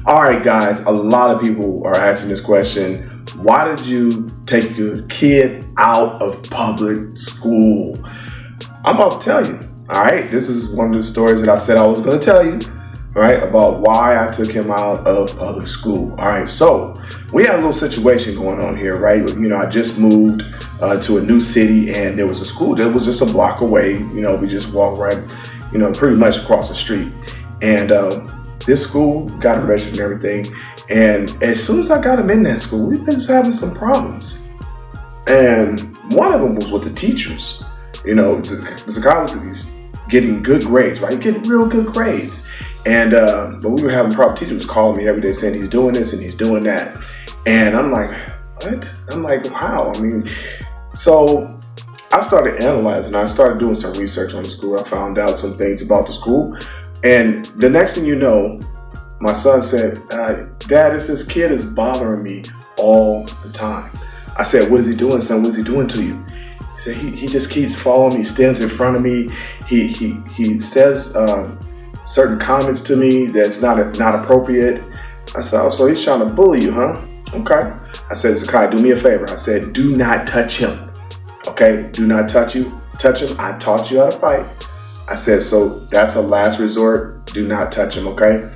All right, guys, a lot of people are asking this question. Why did you take your kid out of public school? I'm about to tell you. All right, this is one of the stories that I said I was going to tell you, all right, about why I took him out of public school. All right, so we had a little situation going on here, right? I just moved to a new city, and there was a school that was just a block away. We just walked right, pretty much across the street. And this school got arrested and everything. And as soon as I got him in that school, we've been having some problems. And one of them was with the teachers. The guy was getting good grades, right? Getting real good grades. And but we were having problem. Teacher was calling me every day saying he's doing this and he's doing that. And I'm like, what? I'm like, how? So I started analyzing. I started doing some research on the school. I found out some things about the school. And the next thing you know, my son said, Dad, this kid is bothering me all the time. I said, what is he doing, son? What is he doing to you? He said, he just keeps following me, stands in front of me. He says certain comments to me that's not appropriate. I said, oh, so he's trying to bully you, huh? Okay. I said, Zakai, do me a favor. I said, do not touch him. Okay? Do not touch him. I taught you how to fight. I said, so that's a last resort. Do not touch him, okay?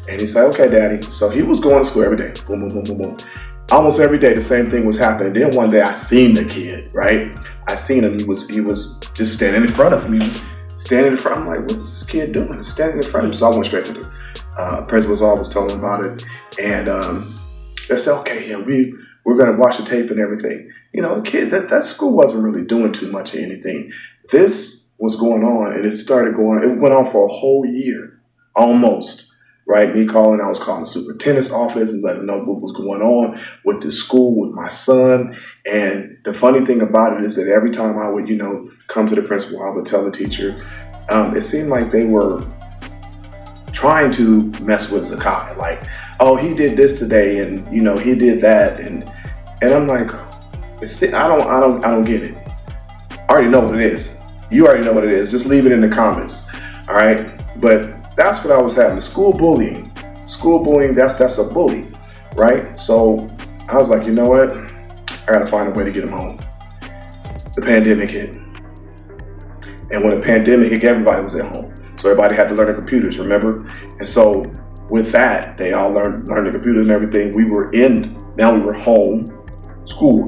And he said, okay, Daddy. So he was going to school every day. Boom, boom, boom, boom, boom. Almost every day, the same thing was happening. Then one day I seen the kid, right? I seen him. He was just standing in front of him. He was standing in front. I'm like, what's this kid doing? He's standing in front of him. So I went straight to the principal's office, told him about it. And they said, okay, yeah, we're going to watch the tape and everything. The kid, that school wasn't really doing too much of anything. This was going on, and it went on for a whole year, almost, right? I was calling the superintendent's office and letting them know what was going on with the school, with my son. And the funny thing about it is that every time I would, come to the principal, I would tell the teacher, it seemed like they were trying to mess with Zakai. Like, oh, he did this today, and, he did that. And I'm like, I don't get it. I already know what it is. You already know what it is. Just leave it in the comments. All right. But that's what I was having. School bullying, that's a bully. Right. So I was like, you know what? I got to find a way to get him home. The pandemic hit. And when the pandemic hit, everybody was at home. So everybody had to learn the computers, remember? And so with that, they all learned the computers and everything. Now we were home school.